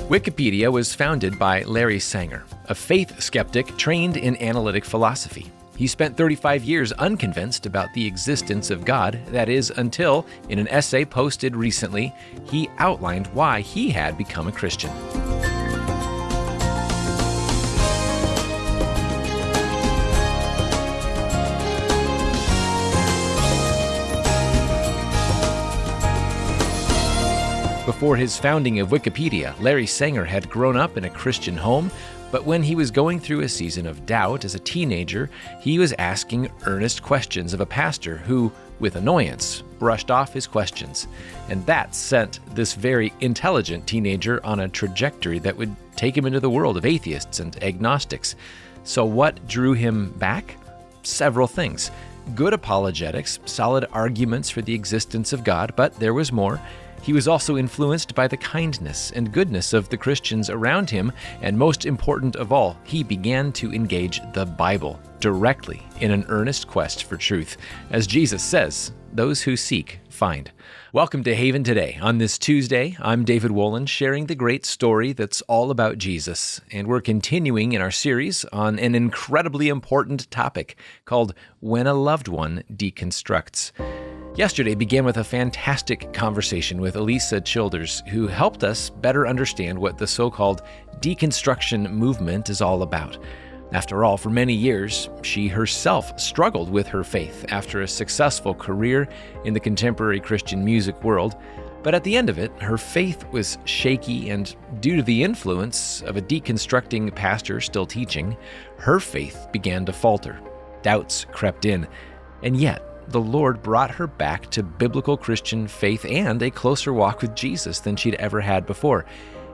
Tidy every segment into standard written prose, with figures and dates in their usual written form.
Wikipedia was founded by Larry Sanger, a faith skeptic trained in analytic philosophy. He spent 35 years unconvinced about the existence of God, that is, until, in an essay posted recently, he outlined why he had become a Christian. Before his founding of Wikipedia, Larry Sanger had grown up in a Christian home, but when he was going through a season of doubt as a teenager, he was asking earnest questions of a pastor who, with annoyance, brushed off his questions. And that sent this very intelligent teenager on a trajectory that would take him into the world of atheists and agnostics. So what drew him back? Several things. Good apologetics, solid arguments for the existence of God, but there was more. He was also influenced by the kindness and goodness of the Christians around him, and most important of all, he began to engage the Bible directly in an earnest quest for truth. As Jesus says, those who seek, find. Welcome to Haven Today. On this Tuesday, I'm David Wolin, sharing the great story that's all about Jesus, and we're continuing in our series on an incredibly important topic called When a Loved One Deconstructs. Yesterday began with a fantastic conversation with Alisa Childers, who helped us better understand what the so-called deconstruction movement is all about. After all, for many years, she herself struggled with her faith after a successful career in the contemporary Christian music world. But at the end of it, her faith was shaky, and due to the influence of a deconstructing pastor still teaching, her faith began to falter. Doubts crept in, and yet, the Lord brought her back to biblical Christian faith and a closer walk with Jesus than she'd ever had before.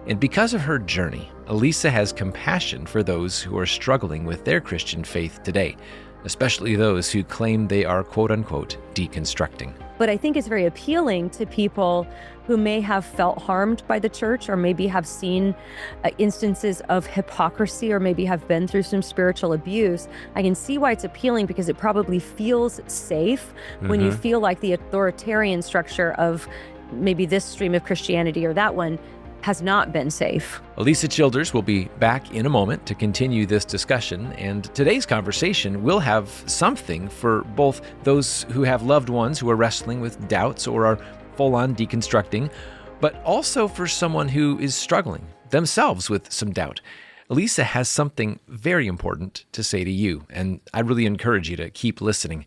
And because of her journey, Alisa has compassion for those who are struggling with their Christian faith today, especially those who claim they are quote-unquote deconstructing. But I think it's very appealing to people who may have felt harmed by the church, or maybe have seen instances of hypocrisy, or maybe have been through some spiritual abuse. I can see why it's appealing, because it probably feels safe when you feel like the authoritarian structure of maybe this stream of Christianity or that one has not been safe. Alisa Childers will be back in a moment to continue this discussion, and today's conversation will have something for both those who have loved ones who are wrestling with doubts or are full-on deconstructing, but also for someone who is struggling themselves with some doubt. Alisa has something very important to say to you, and I really encourage you to keep listening.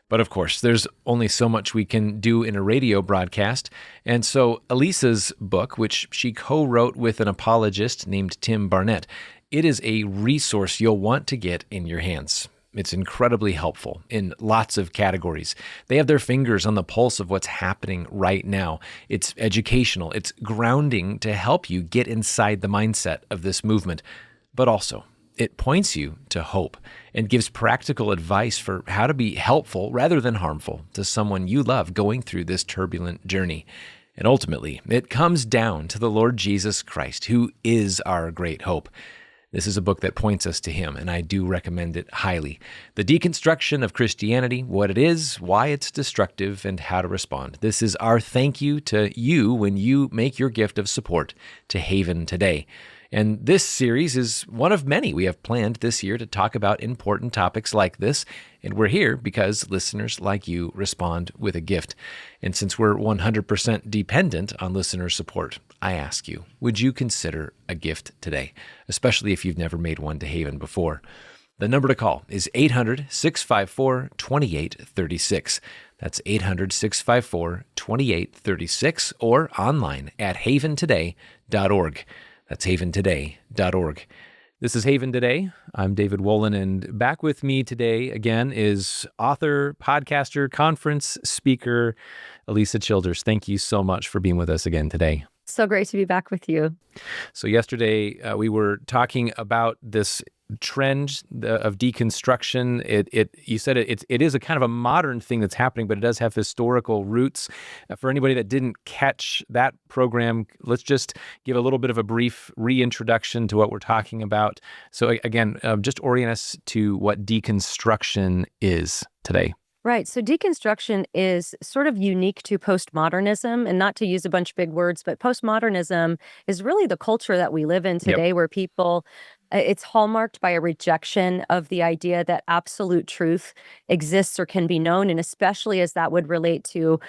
But of course, there's only so much we can do in a radio broadcast. And so Alisa's book, which she co-wrote with an apologist named Tim Barnett, it is a resource you'll want to get in your hands. It's incredibly helpful in lots of categories. They have their fingers on the pulse of what's happening right now. It's educational. It's grounding to help you get inside the mindset of this movement. But also, it points you to hope and gives practical advice for how to be helpful rather than harmful to someone you love going through this turbulent journey. And ultimately, it comes down to the Lord Jesus Christ, who is our great hope. This is a book that points us to him, and I do recommend it highly. The Deconstruction of Christianity, what it is, why it's destructive, and how to respond. This is our thank you to you when you make your gift of support to Haven Today. And this series is one of many we have planned this year to talk about important topics like this. And we're here because listeners like you respond with a gift. And since we're 100% dependent on listener support, I ask you, would you consider a gift today, especially if you've never made one to Haven before? The number to call is 800-654-2836. That's 800-654-2836, or online at haventoday.org. That's haventoday.org. This is Haven Today. I'm David Wolin, and back with me today again is author, podcaster, conference speaker, Alisa Childers. Thank you so much for being with us again today. So great to be back with you. So yesterday we were talking about this trend of deconstruction. You said it is a kind of a modern thing that's happening, but it does have historical roots. For anybody that didn't catch that program, let's just give a little bit of a brief reintroduction to what we're talking about. So again, just orient us to what deconstruction is today. Right. So deconstruction is sort of unique to postmodernism, and not to use a bunch of big words, but postmodernism is really the culture that we live in Yep. today where people, it's hallmarked by a rejection of the idea that absolute truth exists or can be known, and especially as that would relate to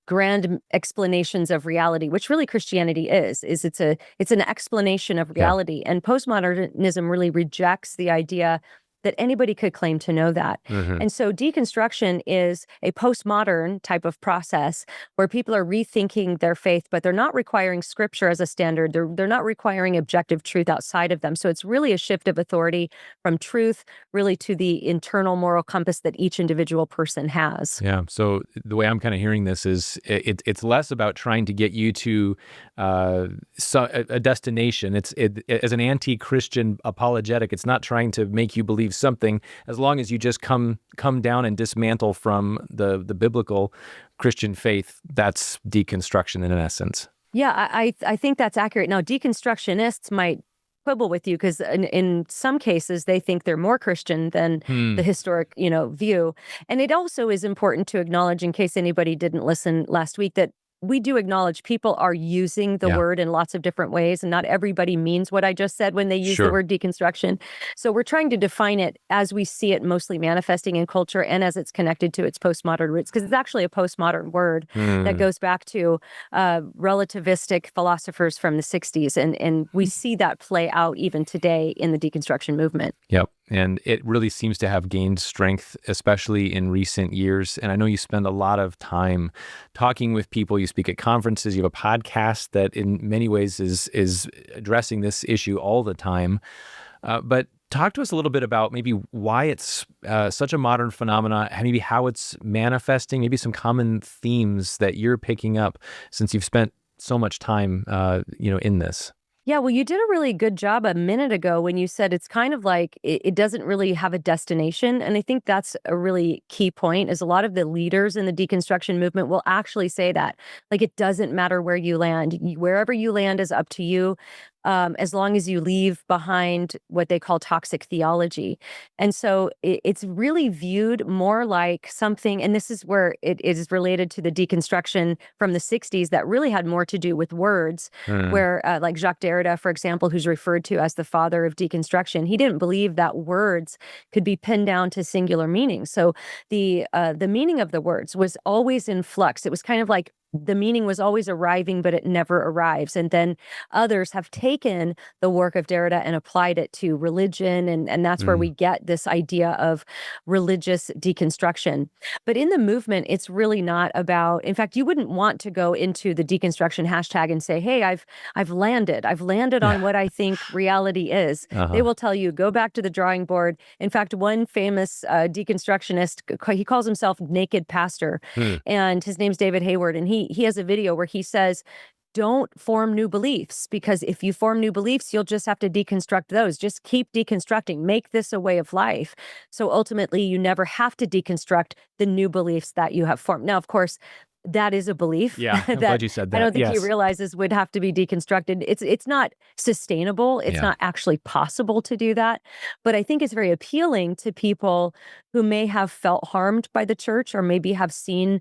grand explanations of reality, which really Christianity is it's an explanation of Yeah. reality. And postmodernism really rejects the idea that anybody could claim to know that. Hmm. And so deconstruction is a postmodern type of process where people are rethinking their faith, but they're not requiring scripture as a standard. They're not requiring objective truth outside of them. So it's really a shift of authority from truth really to the internal moral compass that each individual person has. Yeah. So the way I'm kind of hearing this is it's less about trying to get you to a destination. As an anti-Christian apologetic, it's not trying to make you believe something as long as you just come down and dismantle from the biblical Christian faith. That's deconstruction in essence. Yeah, I think that's accurate. Now, deconstructionists might quibble with you because in some cases they think they're more Christian than the Hmm. historic, view. And it also is important to acknowledge, in case anybody didn't listen last week, that we do acknowledge people are using the Yeah. word in lots of different ways, and not everybody means what I just said when they use the Sure. word deconstruction. So we're trying to define it as we see it mostly manifesting in culture and as it's connected to its postmodern roots, because it's actually a postmodern word that Hmm. goes back to relativistic philosophers from the 60s. And we see that play out even today in the deconstruction movement. Yep. And it really seems to have gained strength, especially in recent years. And I know you spend a lot of time talking with people. You speak at conferences. You have a podcast that in many ways is addressing this issue all the time. But talk to us a little bit about maybe why it's such a modern phenomenon, and maybe how it's manifesting, maybe some common themes that you're picking up since you've spent so much time, in this. Yeah, well, you did a really good job a minute ago when you said it's kind of like it doesn't really have a destination. And I think that's a really key point is a lot of the leaders in the deconstruction movement will actually say that. Like, it doesn't matter where you land. Wherever you land is up to you, as long as you leave behind what they call toxic theology. And so it's really viewed more like something, and this is where it is related to the deconstruction from the 60s that really had more to do with words, Hmm. where like Jacques Derrida, for example, who's referred to as the father of deconstruction, he didn't believe that words could be pinned down to singular meaning. So the meaning of the words was always in flux. It was kind of like the meaning was always arriving, but it never arrives. And then others have taken the work of Derrida and applied it to religion. And that's where we Hmm. get this idea of religious deconstruction. But in the movement, it's really not about, in fact, you wouldn't want to go into the deconstruction hashtag and say, hey, I've landed. I've landed on what I think reality is. They Uh-huh. will tell you, go back to the drawing board. In fact, one famous deconstructionist, he calls himself Naked Pastor, Hmm. and his name's David Hayward. And he has a video where he says, don't form new beliefs, because if you form new beliefs, you'll just have to deconstruct those. Just keep deconstructing. Make this a way of life. So ultimately, you never have to deconstruct the new beliefs that you have formed. Now, of course, that is a belief Yeah, I'm glad that you said I that. don't think he Yes. realizes would have to be deconstructed. It's not sustainable. It's Yeah. not actually possible to do that. But I think it's very appealing to people who may have felt harmed by the church, or maybe have seen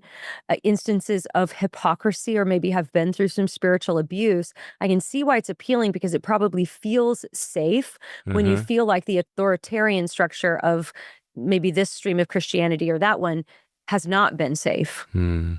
instances of hypocrisy, or maybe have been through some spiritual abuse. I can see why it's appealing, because it probably feels safe when you Hmm. feel like the authoritarian structure of maybe this stream of Christianity or that one has not been safe. Hmm.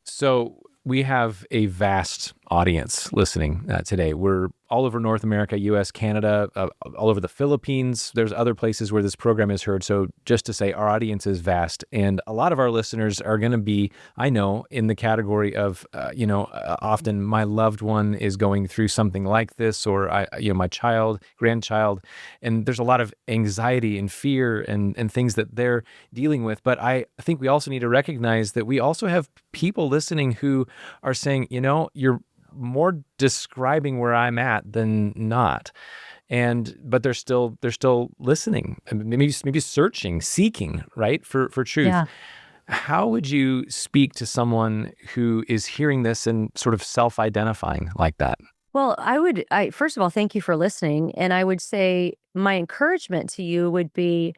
So we have a vast audience listening today. We're all over North America, U.S., Canada, all over the Philippines. There's other places where this program is heard. So just to say, our audience is vast. And a lot of our listeners are going to be, I know, in the category of, often my loved one is going through something like this, or, my child, grandchild. And there's a lot of anxiety and fear and things that they're dealing with. But I think we also need to recognize that we also have people listening who are saying, you're more describing where I'm at than not. But they're still listening, and maybe searching, seeking, right, for truth. Yeah. How would you speak to someone who is hearing this and sort of self-identifying like that? Well, I first of all, thank you for listening. And I would say my encouragement to you would be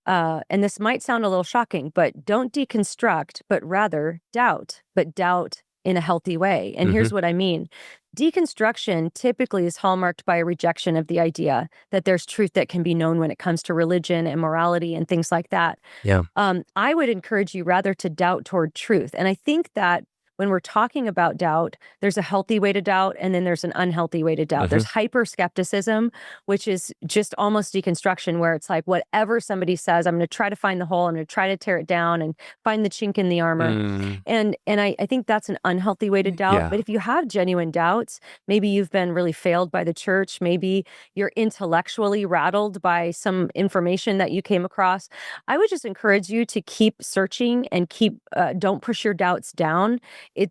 and this might sound a little shocking, but don't deconstruct, but rather doubt, but doubt in a healthy way. And here's what I mean. Deconstruction typically is hallmarked by a rejection of the idea that there's truth that can be known when it comes to religion and morality and things like that. Yeah. I would encourage you rather to doubt toward truth. And I think that when we're talking about doubt, there's a healthy way to doubt, and then there's an unhealthy way to doubt. There's hyper skepticism, which is just almost deconstruction, where it's like whatever somebody says, I'm going to try to find the hole, I'm going to try to tear it down and find the chink in the armor. And I think that's an unhealthy way to doubt. Yeah. But if you have genuine doubts, maybe you've been really failed by the church, maybe you're intellectually rattled by some information that you came across, I would just encourage you to keep searching and don't push your doubts down.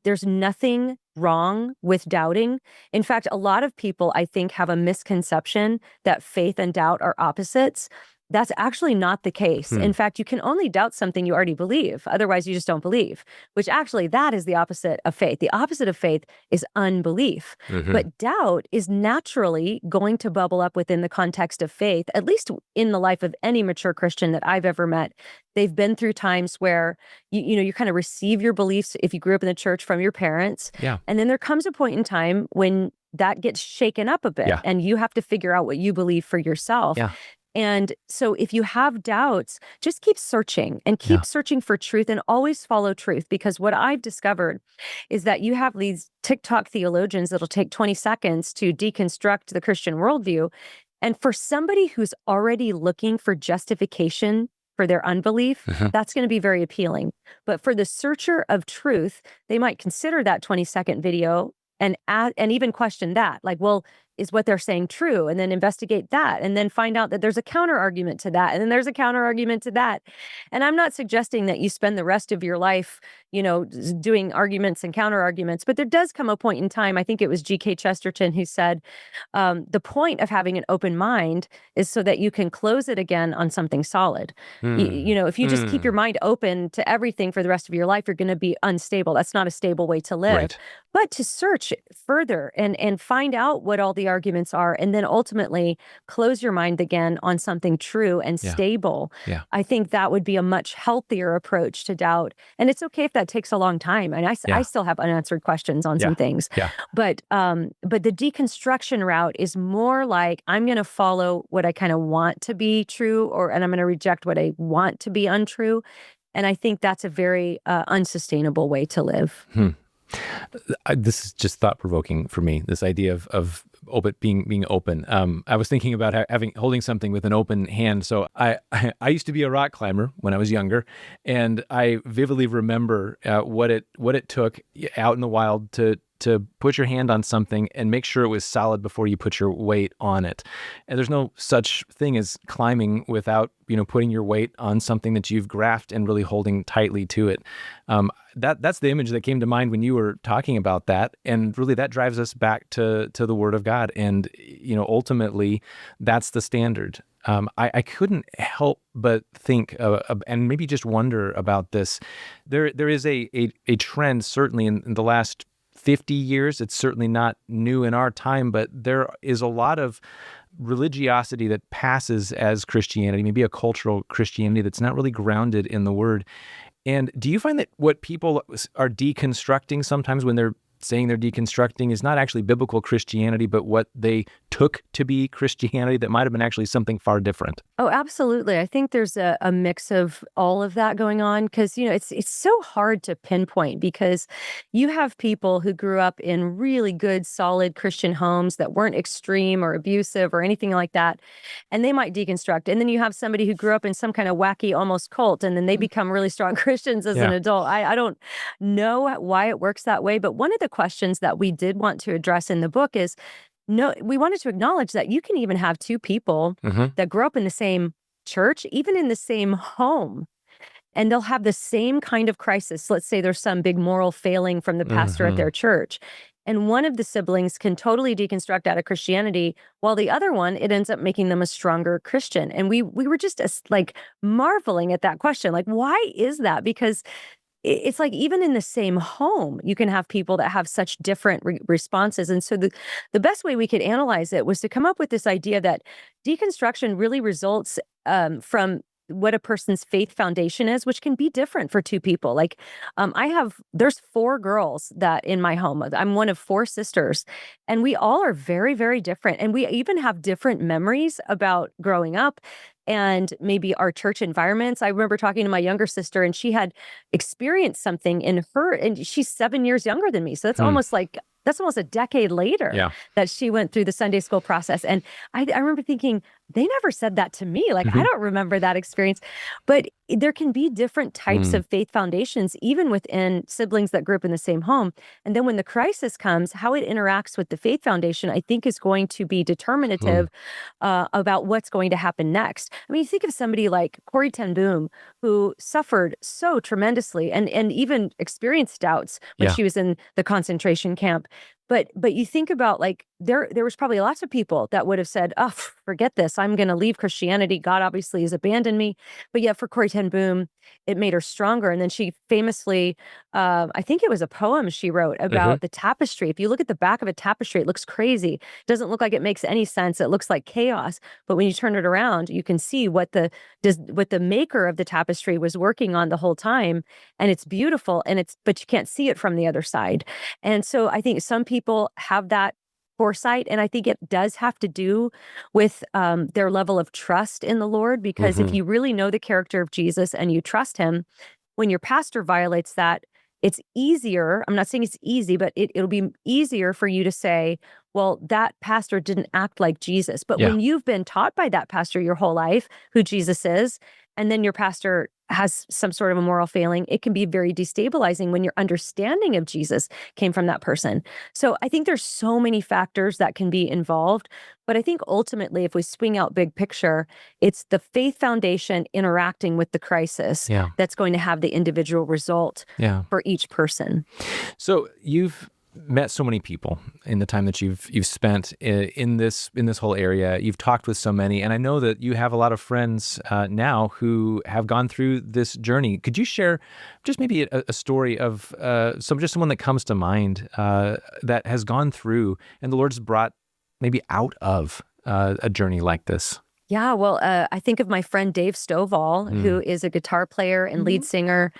There's nothing wrong with doubting. In fact, a lot of people, I think, have a misconception that faith and doubt are opposites. That's actually not the case. In fact, you can only doubt something you already believe. Otherwise, you just don't believe, which actually that is the opposite of faith. The opposite of faith is unbelief. But doubt is naturally going to bubble up within the context of faith, at least in the life of any mature Christian that I've ever met. They've been through times where you kind of receive your beliefs if you grew up in the church from your parents. Yeah. And then there comes a point in time when that gets shaken up a bit and you have to figure out what you believe for yourself. Yeah. And so if you have doubts, just keep searching and keep searching for truth and always follow truth. Because what I've discovered is that you have these TikTok theologians that'll take 20 seconds to deconstruct the Christian worldview. And for somebody who's already looking for justification for their unbelief, that's going to be very appealing. But for the searcher of truth, they might consider that 20-second video and even question that. Like, well, is what they're saying true? And then investigate that, and then find out that there's a counter argument to that, and then there's a counter argument to that. And I'm not suggesting that you spend the rest of your life, doing arguments and counter arguments, but there does come a point in time, I think it was G.K. Chesterton who said, the point of having an open mind is so that you can close it again on something solid. If you just keep your mind open to everything for the rest of your life, you're going to be unstable. That's not a stable way to live. Right. But to search further and find out what all the arguments are, and then ultimately close your mind again on something true and stable. Yeah. I think that would be a much healthier approach to doubt. And it's okay if that takes a long time. And I still have unanswered questions on some things. Yeah. But the deconstruction route is more like, I'm going to follow what I kind of want to be true, and I'm going to reject what I want to be untrue. And I think that's a very unsustainable way to live. This is just thought-provoking for me, this idea of being open. I was thinking about holding something with an open hand. So I used to be a rock climber when I was younger, and I vividly remember what it took out in the wild to put your hand on something and make sure it was solid before you put your weight on it. And there's no such thing as climbing without putting your weight on something that you've graphed and really holding tightly to it. That's the image that came to mind when you were talking about that, and really that drives us back to the Word of God. And ultimately, that's the standard. I couldn't help but think and maybe just wonder about this. There is a trend, certainly in the last 50 years. It's certainly not new in our time, but there is a lot of religiosity that passes as Christianity, maybe a cultural Christianity that's not really grounded in the Word. And do you find that what people are deconstructing sometimes when they're saying they're deconstructing is not actually biblical Christianity, but what they took to be Christianity that might have been actually something far different? Oh, absolutely. I think there's a mix of all of that going on, because, it's so hard to pinpoint, because you have people who grew up in really good, solid Christian homes that weren't extreme or abusive or anything like that, and they might deconstruct. And then you have somebody who grew up in some kind of wacky, almost cult, and then they become really strong Christians as an adult. I don't know why it works that way, but one of the questions that we did want to address in the book is, we wanted to acknowledge that you can even have two people that grow up in the same church, even in the same home, and they'll have the same kind of crisis. Let's say there's some big moral failing from the pastor at their church, and one of the siblings can totally deconstruct out of Christianity, while the other one, it ends up making them a stronger Christian. And we were just marveling at that question. Like, why is that? Because it's like, even in the same home, you can have people that have such different responses. And so the best way we could analyze it was to come up with this idea that deconstruction really results from what a person's faith foundation is, which can be different for two people. Like, there's four girls that in my home. I'm one of four sisters, and we all are very, very different. And we even have different memories about growing up and maybe our church environments. I remember talking to my younger sister, and she had experienced something in her, and she's 7 years younger than me. So that's almost a decade later Yeah. that she went through the Sunday school process. And I remember thinking, they never said that to me. Like, I Mhm. don't remember that experience. But there can be different types of faith foundations, even within siblings that grew up in the same home. And then when the crisis comes, how it interacts with the faith foundation, I think, is going to be determinative about what's going to happen next. I mean, you think of somebody like Corrie Ten Boom, who suffered so tremendously and even experienced doubts when Yeah. she was in the concentration camp. But you think about, like, there was probably lots of people that would have said, "Oh, forget this. I'm going to leave Christianity. God obviously has abandoned me." But yet for Corrie Ten Boom, it made her stronger. And then she famously, I think it was a poem she wrote Mhm. about the tapestry. If you look at the back of a tapestry, it looks crazy. It doesn't look like it makes any sense. It looks like chaos. But when you turn it around, you can see what the maker of the tapestry was working on the whole time. And it's beautiful. But you can't see it from the other side. And so I think some people have that foresight. And I think it does have to do with their level of trust in the Lord, because if Mhm. you really know the character of Jesus and you trust him, when your pastor violates that, it's easier. I'm not saying it's easy, but it'll be easier for you to say, well, that pastor didn't act like Jesus. But Yeah. when you've been taught by that pastor your whole life who Jesus is, and then your pastor has some sort of a moral failing, it can be very destabilizing when your understanding of Jesus came from that person. So I think there's so many factors that can be involved. But I think ultimately, if we swing out big picture, it's the faith foundation interacting with the crisis Yeah. that's going to have the individual result Yeah. for each person. So you've met so many people in the time that you've spent in this whole area. You've talked with so many, and I know that you have a lot of friends now who have gone through this journey. Could you share just maybe a story of someone that comes to mind that has gone through and the Lord's brought maybe out of a journey like this? Yeah, well, I think of my friend Dave Stovall, who is a guitar player and lead singer.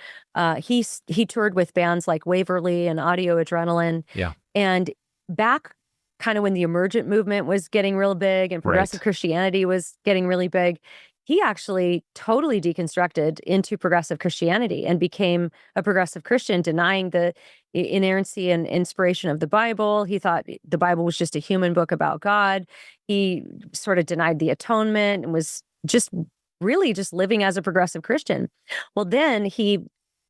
He toured with bands like Waverly and Audio Adrenaline. Yeah. And back kind of when the emergent movement was getting real big and progressive Right. Christianity was getting really big, he actually totally deconstructed into progressive Christianity and became a progressive Christian, denying the inerrancy and inspiration of the Bible. He thought the Bible was just a human book about God. He sort of denied the atonement and was just really just living as a progressive Christian. Well, then he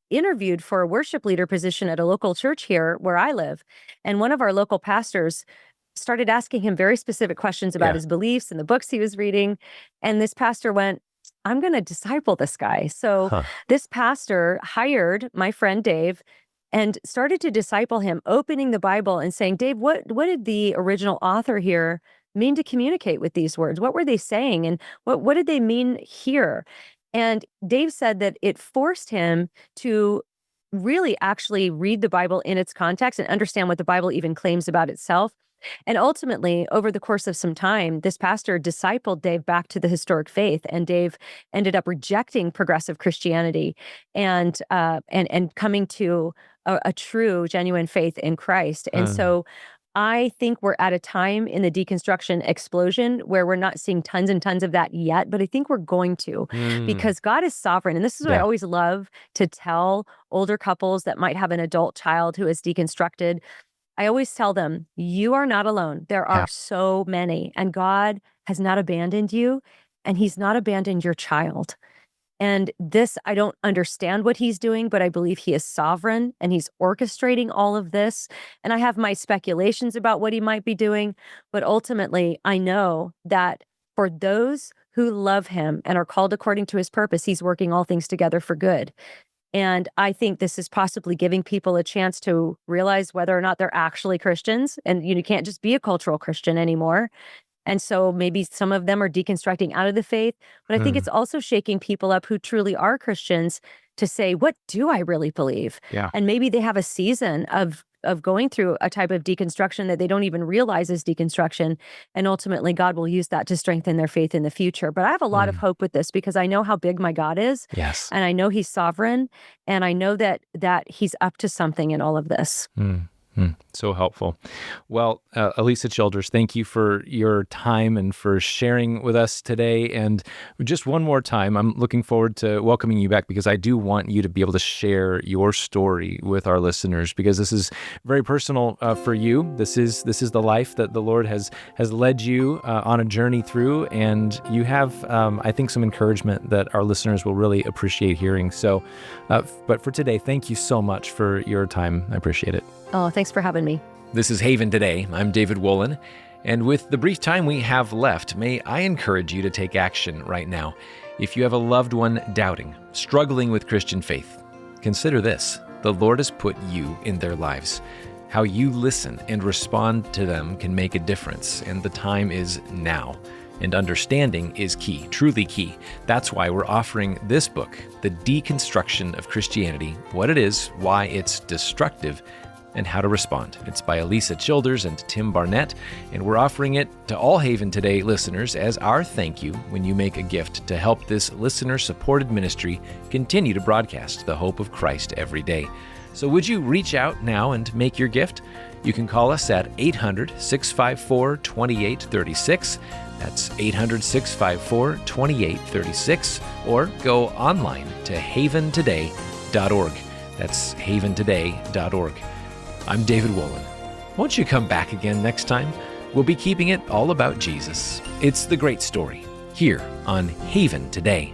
interviewed for a worship leader position at a local church here where I live. And one of our local pastors started asking him very specific questions about Yeah. his beliefs and the books he was reading. And this pastor went, I'm going to disciple this guy. So Huh. this pastor hired my friend Dave and started to disciple him, opening the Bible and saying, Dave, what did the original author here mean to communicate with these words? What were they saying? And what did they mean here? And Dave said that it forced him to really actually read the Bible in its context and understand what the Bible even claims about itself. And ultimately, over the course of some time, this pastor discipled Dave back to the historic faith, and Dave ended up rejecting progressive Christianity and coming to a true, genuine faith in Christ. And Uh, so I think we're at a time in the deconstruction explosion where we're not seeing tons and tons of that yet, but I think we're going to, mm, because God is sovereign. And this is what I yeah. always love to tell older couples that might have an adult child who is deconstructed. I always tell them, you are not alone. There Yeah. are so many, and God has not abandoned you, and He's not abandoned your child. And this, I don't understand what he's doing, but I believe he is sovereign and he's orchestrating all of this. And I have my speculations about what he might be doing. But ultimately, I know that for those who love him and are called according to his purpose, he's working all things together for good. And I think this is possibly giving people a chance to realize whether or not they're actually Christians. And you can't just be a cultural Christian anymore. And so maybe some of them are deconstructing out of the faith, but I think Mm, it's also shaking people up who truly are Christians to say, what do I really believe? yeah. And maybe they have a season of of going through a type of deconstruction that they don't even realize is deconstruction. And ultimately, God will use that to strengthen their faith in the future. But I have a lot of hope with this because I know how big my God is. Yes. And I know he's sovereign. And I know that he's up to something in all of this. So helpful. Well, Alisa Childers, thank you for your time and for sharing with us today. And just one more time, I'm looking forward to welcoming you back because I do want you to be able to share your story with our listeners because this is very personal for you. This is the life that the Lord has led you on a journey through, and you have, I think, some encouragement that our listeners will really appreciate hearing. So, but for today, thank you so much for your time. I appreciate it. Oh, thanks for having me. This is Haven Today. I'm David Wolin. And with the brief time we have left, may I encourage you to take action right now. If you have a loved one doubting, struggling with Christian faith, consider this. The Lord has put you in their lives. How you listen and respond to them can make a difference, and the time is now. And understanding is key, truly key. That's why we're offering this book, The Deconstruction of Christianity, what it is, why it's destructive, and how to respond. It's by Alisa Childers and Tim Barnett, and we're offering it to all Haven Today listeners as our thank you when you make a gift to help this listener-supported ministry continue to broadcast the hope of Christ every day. So would you reach out now and make your gift? You can call us at 800-654-2836. That's 800-654-2836, or go online to haventoday.org. That's haventoday.org. I'm David Wolin. Won't you come back again next time? We'll be keeping it all about Jesus. It's the great story here on Haven Today.